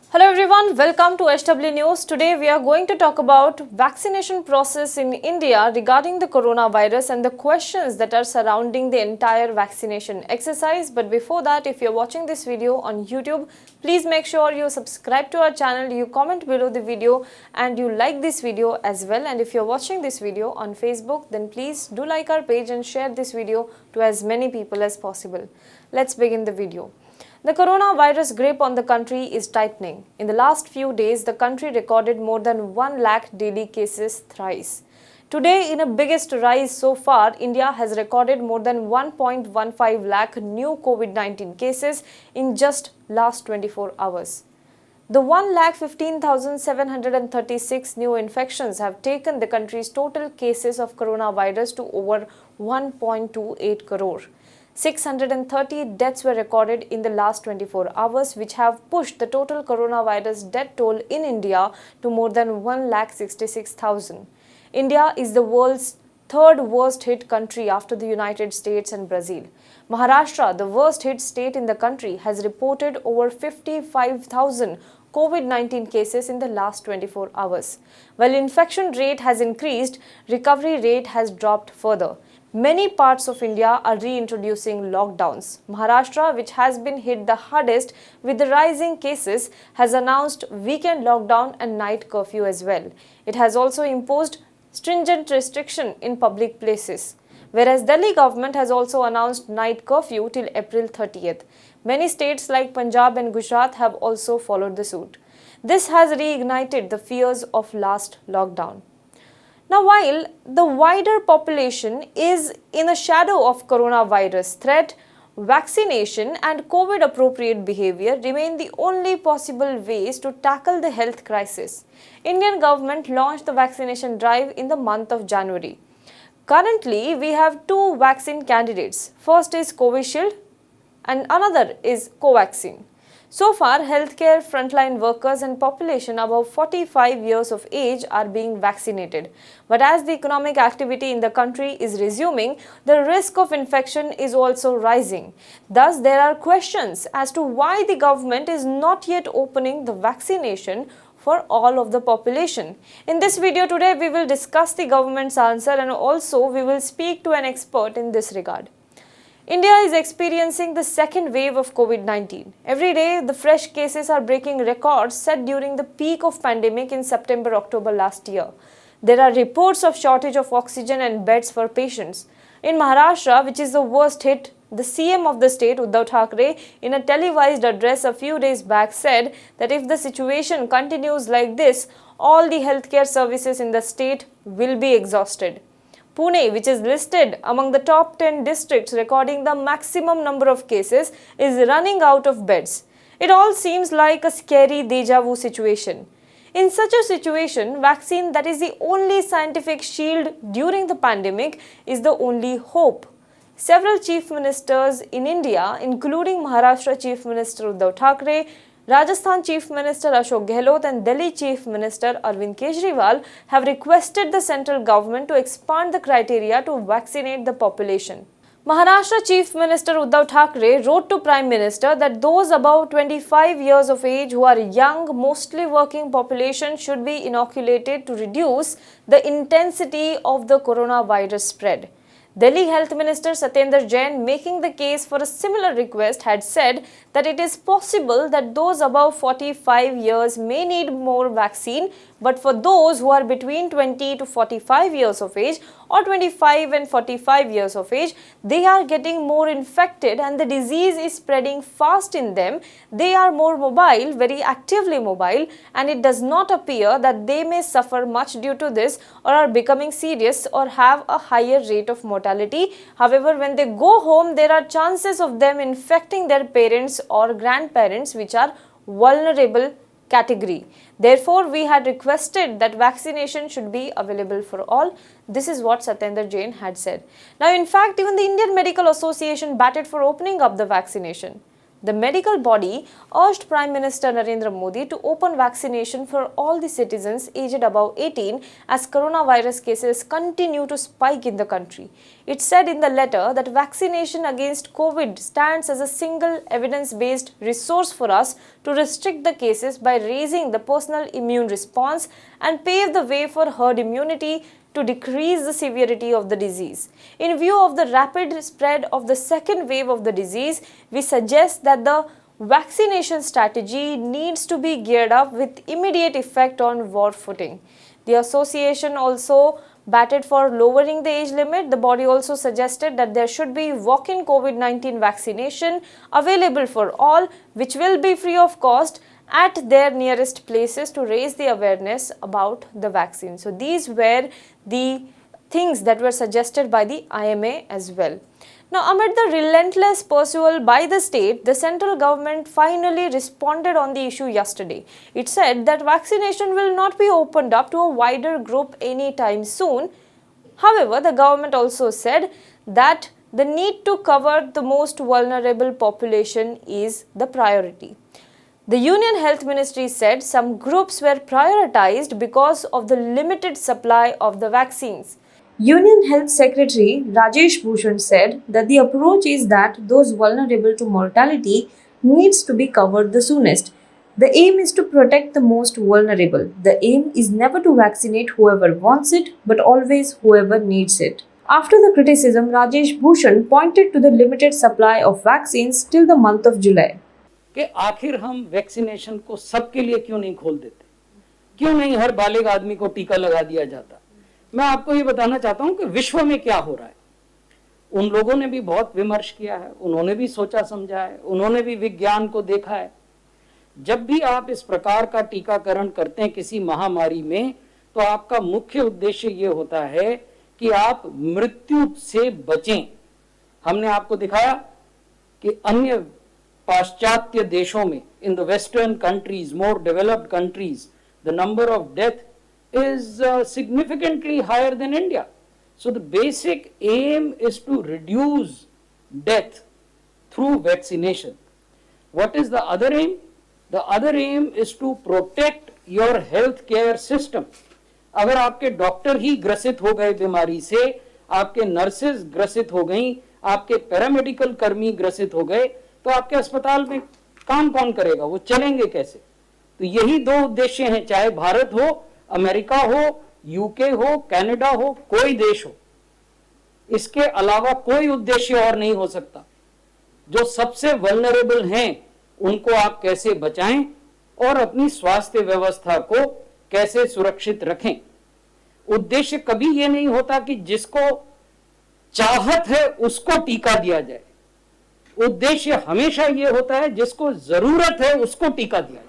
Hello everyone, welcome to HW News. Today we are going to talk about vaccination process in India regarding the coronavirus and the questions that are surrounding the entire vaccination exercise. But before that, if you're watching this video on YouTube, please make sure you subscribe to our channel, you comment below the video and you like this video as well. And if you're watching this video on Facebook, then please do like our page and share this video to as many people as possible. Let's begin the video. The coronavirus grip on the country is tightening. In the last few days, the country recorded more than 1 lakh daily cases thrice. Today, in a biggest rise so far, India has recorded more than 1.15 lakh new COVID-19 cases in just last 24 hours. The 1,15,736 new infections have taken the country's total cases of coronavirus to over 1.28 crore. 630 deaths were recorded in the last 24 hours, which have pushed the total coronavirus death toll in India to more than 1,66,000. India is the world's third worst hit country after the United States and Brazil. Maharashtra, the worst hit state in the country, has reported over 55,000 COVID-19 cases in the last 24 hours. While infection rate has increased, recovery rate has dropped further. Many parts of India are reintroducing lockdowns. Maharashtra, which has been hit the hardest with the rising cases, has announced weekend lockdown and night curfew as well. It has also imposed stringent restriction in public places. Whereas Delhi government has also announced night curfew till April 30th. Many states like Punjab and Gujarat have also followed the suit. This has reignited the fears of last lockdown. Now, while the wider population is in a shadow of coronavirus threat, vaccination and COVID-appropriate behavior remain the only possible ways to tackle the health crisis. Indian government launched the vaccination drive in the month of January. Currently, we have two vaccine candidates. First is Covishield and another is Covaxin. So far, healthcare frontline workers and population above 45 years of age are being vaccinated. But as the economic activity in the country is resuming, the risk of infection is also rising. Thus, there are questions as to why the government is not yet opening the vaccination for all of the population. In this video today, we will discuss the government's answer and also we will speak to an expert in this regard. India is experiencing the second wave of COVID-19. Every day, the fresh cases are breaking records set during the peak of pandemic in September-October last year. There are reports of shortage of oxygen and beds for patients. In Maharashtra, which is the worst hit, the CM of the state, Uddhav Thackeray, in a televised address a few days back said that if the situation continues like this, all the healthcare services in the state will be exhausted. Pune, which is listed among the top 10 districts recording the maximum number of cases, is running out of beds. It all seems like a scary deja vu situation. In such a situation, vaccine that is the only scientific shield during the pandemic is the only hope. Several chief ministers in India, including Maharashtra Chief Minister Uddhav Thackeray, Rajasthan Chief Minister Ashok Gehlot and Delhi Chief Minister Arvind Kejriwal have requested the central government to expand the criteria to vaccinate the population. Maharashtra Chief Minister Uddhav Thackeray wrote to Prime Minister that those above 25 years of age who are young, mostly working population should be inoculated to reduce the intensity of the coronavirus spread. Delhi Health Minister Satyendra Jain, making the case for a similar request, had said that it is possible that those above 45 years may need more vaccine, but for those who are between 20 to 45 years of age or 25 and 45 years of age, they are getting more infected and the disease is spreading fast in them. They are more mobile, very actively mobile, and it does not appear that they may suffer much due to this or are becoming serious or have a higher rate of mortality. However, when they go home, there are chances of them infecting their parents or grandparents, which are vulnerable category. Therefore, we had requested that vaccination should be available for all. This is what Satyendra Jain had said. Now, in fact, even the Indian Medical Association batted for opening up the vaccination. The medical body urged Prime Minister Narendra Modi to open vaccination for all the citizens aged above 18 as coronavirus cases continue to spike in the country. It said in the letter that vaccination against COVID stands as a single evidence-based resource for us to restrict the cases by raising the personal immune response and pave the way for herd immunity to decrease the severity of the disease. In view of the rapid spread of the second wave of the disease, we suggest that the vaccination strategy needs to be geared up with immediate effect on war footing. The association also batted for lowering the age limit. The body also suggested that there should be walk-in COVID-19 vaccination available for all, which will be free of cost at their nearest places to raise the awareness about the vaccine. So these were the things that were suggested by the IMA as well. Now, amid the relentless pursuit by the state, the central government finally responded on the issue yesterday. It said that vaccination will not be opened up to a wider group anytime soon. However, the government also said that the need to cover the most vulnerable population is the priority. The Union Health Ministry said some groups were prioritized because of the limited supply of the vaccines. Union Health Secretary Rajesh Bhushan said that the approach is that those vulnerable to mortality needs to be covered the soonest. The aim is to protect the most vulnerable. The aim is never to vaccinate whoever wants it, but always whoever needs it. After the criticism, Rajesh Bhushan pointed to the limited supply of vaccines till the month of July. कि आखिर हम vaccination को सबके लिए क्यों नहीं खोल देते, क्यों नहीं हर बालिग आदमी को टीका लगा दिया जाता। मैं आपको ये बताना चाहता हूं कि विश्व में क्या हो रहा है। उन लोगों ने भी बहुत विमर्श किया है, उन्होंने भी सोचा समझा है, उन्होंने भी विज्ञान को देखा है। जब भी आप इस प्रकार का टीकाकरण करते हैं किसी महामारी में, तो आपका मुख्य उद्देश्य ये होता है कि आप मृत्यु से बचें। हमने आपको दिखाया कि अन्य पाश्चात्य देशों में, in the western countries, more developed countries, the number of death is significantly higher than India. So the basic aim is to reduce death through vaccination. What is the other aim? The other aim is to protect your health care system. अगर आपके doctor ही ग्रसित हो गए बीमारी से, आपके nurses ग्रसित हो गई, आपके पैरामेडिकल कर्मी ग्रसित हो गए, तो आपके अस्पताल में काम कौन करेगा, वो चलेंगे कैसे? तो यही दो उद्देश्य हैं, चाहे भारत हो, अमेरिका हो, यूके हो, कनाडा हो, कोई देश हो। इसके अलावा कोई उद्देश्य और नहीं हो सकता। जो सबसे वल्नरेबल हैं उनको आप कैसे बचाएं और अपनी स्वास्थ्य व्यवस्था को कैसे सुरक्षित रखें। उद्देश्य कभी यह नहीं होता कि जिसको चाहत है उसको टीका दिया जाए। उद्देश्य हमेशा ये होता है जिसको जरूरत है उसको टीका दिया जाए।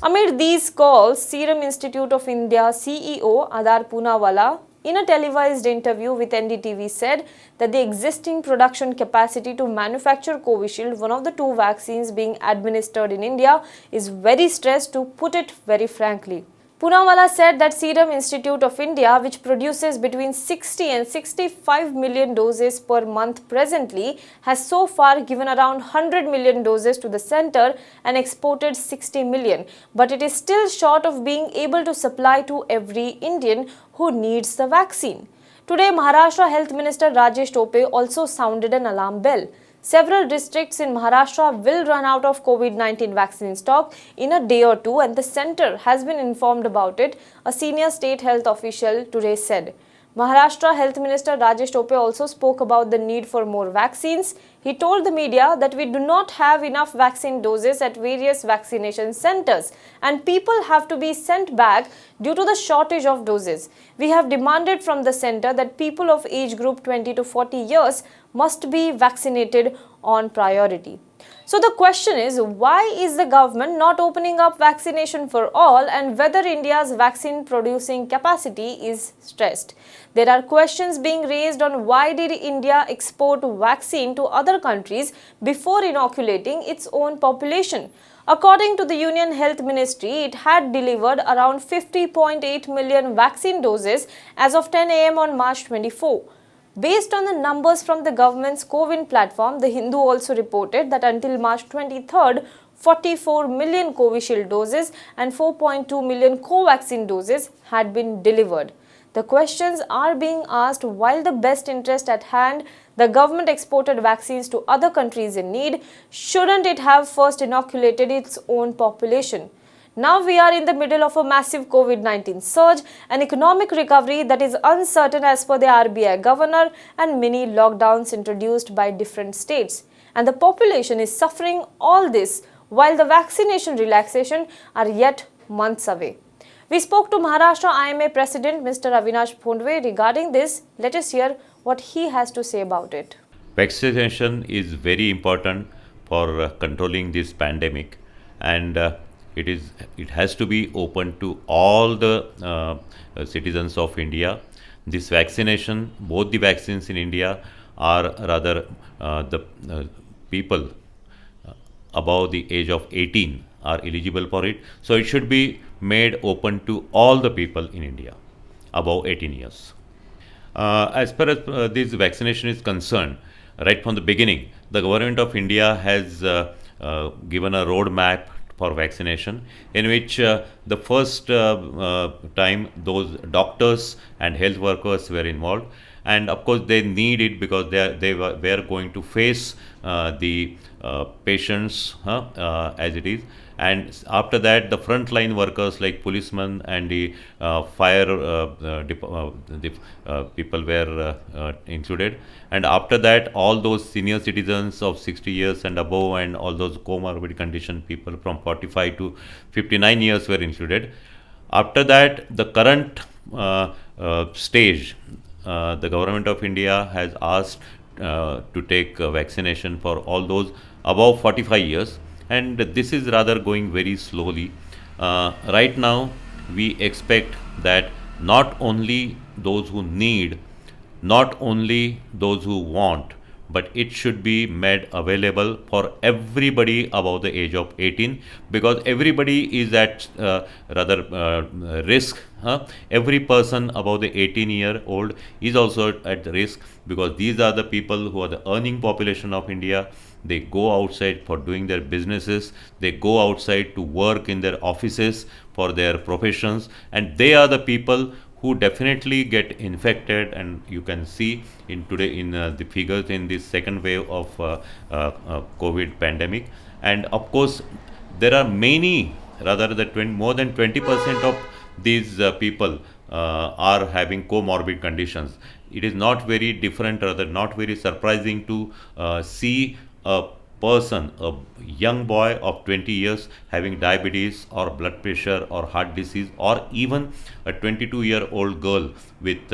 Amid these calls, Serum Institute of India CEO Adar Poonawalla, in a televised interview with NDTV, said that the existing production capacity to manufacture Covishield, one of the two vaccines being administered in India, is very stressed, to put it very frankly. Poonawalla said that Serum Institute of India, which produces between 60 and 65 million doses per month presently, has so far given around 100 million doses to the centre and exported 60 million. But it is still short of being able to supply to every Indian who needs the vaccine. Today, Maharashtra Health Minister Rajesh Tope also sounded an alarm bell. Several districts in Maharashtra will run out of COVID-19 vaccine stock in a day or two, and the centre has been informed about it, a senior state health official today said. Maharashtra Health Minister Rajesh Tope also spoke about the need for more vaccines. He told the media that we do not have enough vaccine doses at various vaccination centres and people have to be sent back due to the shortage of doses. We have demanded from the centre that people of age group 20 to 40 years must be vaccinated on priority. So the question is, why is the government not opening up vaccination for all and whether India's vaccine producing capacity is stressed? There are questions being raised on why did India export vaccine to other countries before inoculating its own population. According to the Union Health Ministry, it had delivered around 50.8 million vaccine doses as of 10 am on March 24. Based on the numbers from the government's CoWIN platform, The Hindu also reported that until March 23rd, 44 million Covishield doses and 4.2 million Covaxin doses had been delivered. The questions are being asked while the best interest at hand, the government exported vaccines to other countries in need, shouldn't it have first inoculated its own population? Now we are in the middle of a massive COVID-19 surge, an economic recovery that is uncertain as per the RBI governor, and many lockdowns introduced by different states. And the population is suffering all this while the vaccination relaxation are yet months away. We spoke to Maharashtra IMA President Mr. Avinash Phondwe regarding this. Let us hear what he has to say about it. Vaccination is very important for controlling this pandemic, and it has to be open to all the citizens of India. This vaccination, both the vaccines in India are rather the people above the age of 18 are eligible for it. So it should be made open to all the people in India above 18 years. As far as this vaccination is concerned, right from the beginning, the government of India has given a roadmap for vaccination, in which the first time those doctors and health workers were involved, and of course they need it because they were going to face the patients as it is. And after that, the frontline workers like policemen and the fire people were included. And after that, all those senior citizens of 60 years and above, and all those comorbid condition people from 45 to 59 years were included. After that, the current stage, the government of India has asked to take vaccination for all those above 45 years. And this is rather going very slowly. Right now, we expect that not only those who need, not only those who want, but it should be made available for everybody above the age of 18, because everybody is at risk. Every person above the 18-year-old is also at risk, because these are the people who are the earning population of India. They go outside for doing their businesses, they go outside to work in their offices for their professions, and they are the people who definitely get infected. And you can see in today in the figures in this second wave of COVID pandemic. And of course, there are many, rather more than 20% of these people are having comorbid conditions. It is not very different, rather not very surprising to see a person, a young boy of 20 years having diabetes or blood pressure or heart disease, or even a 22-year-old girl with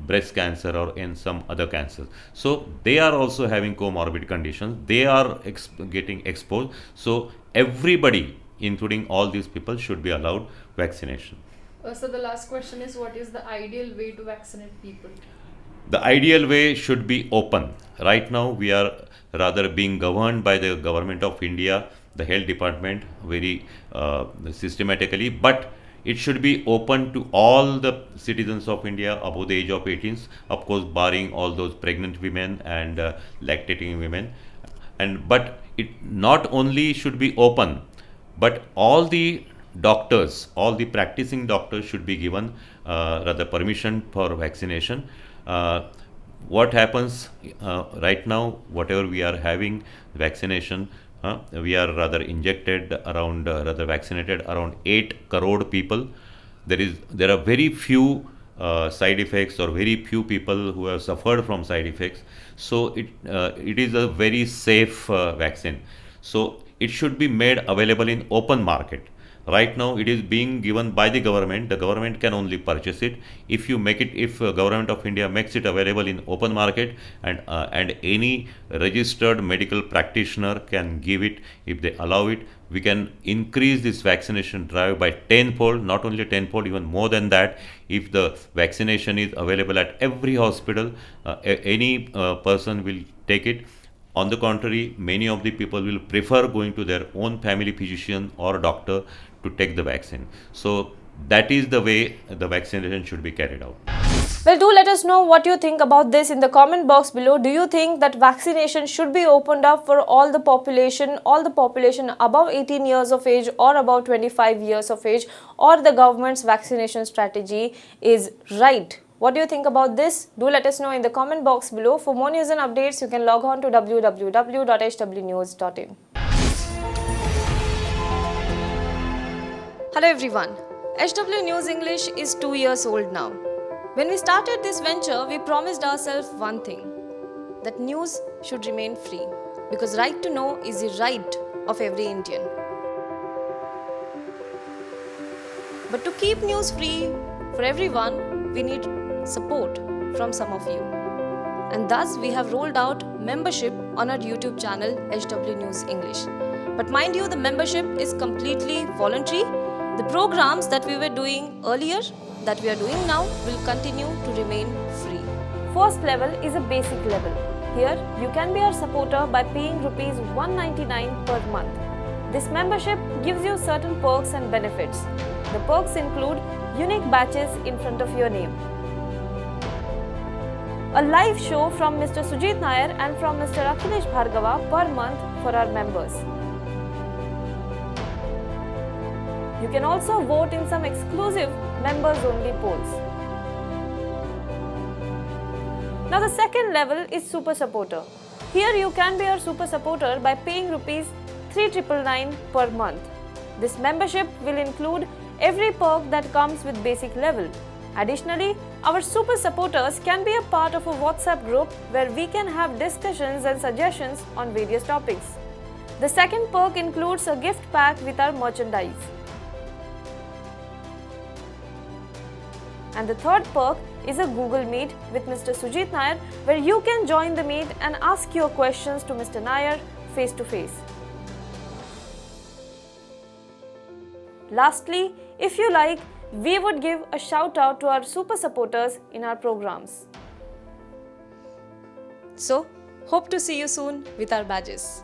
breast cancer or in some other cancers. So they are also having comorbid conditions. They are getting exposed. So everybody, including all these people, should be allowed vaccination. So the last question is, what is the ideal way to vaccinate people? The ideal way should be open. Right now, we are rather being governed by the government of India, the health department, very systematically, but it should be open to all the citizens of India above the age of 18, of course, barring all those pregnant women and lactating women. But it not only should be open, but all the doctors, all the practicing doctors should be given rather permission for vaccination. What happens right now, whatever we are having vaccination, we are rather injected around, rather vaccinated around 8 crore people. There are very few side effects, or very few people who have suffered from side effects. So it is a very safe vaccine. So it should be made available in open market. Right now, it is being given by the government. The government can only purchase it. If government of India makes it available in open market, and any registered medical practitioner can give it, if they allow it, we can increase this vaccination drive by tenfold, not only tenfold, even more than that. If the vaccination is available at every hospital, any person will take it. On the contrary, many of the people will prefer going to their own family physician or doctor to take the vaccine. So that is the way the vaccination should be carried out. Well, do let us know what you think about this in the comment box below. Do you think that vaccination should be opened up for all the population above 18 years of age or above 25 years of age, or the government's vaccination strategy is right? What do you think about this? Do let us know in the comment box below. For more news and updates, you can log on to www.hwnews.in. Hello everyone. HW News English is 2 years old now. When we started this venture, we promised ourselves one thing, that news should remain free, because right to know is the right of every Indian. But to keep news free for everyone, we need support from some of you. And thus we have rolled out membership on our YouTube channel HW News English. But mind you, the membership is completely voluntary. The programs that we were doing earlier, that we are doing now, will continue to remain free. First level is a basic level. Here, you can be our supporter by paying Rs 199 per month. This membership gives you certain perks and benefits. The perks include unique badges in front of your name, a live show from Mr. Sujit Nair and from Mr. Akhilesh Bhargava per month for our members. You can also vote in some exclusive members-only polls. Now the second level is Super Supporter. Here you can be our Super Supporter by paying Rs 3,999 per month. This membership will include every perk that comes with basic level. Additionally, our Super Supporters can be a part of a WhatsApp group where we can have discussions and suggestions on various topics. The second perk includes a gift pack with our merchandise. And the third perk is a Google Meet with Mr. Sujit Nair, where you can join the meet and ask your questions to Mr. Nair face to face. Lastly, if you like, we would give a shout out to our super supporters in our programs. So, hope to see you soon with our badges.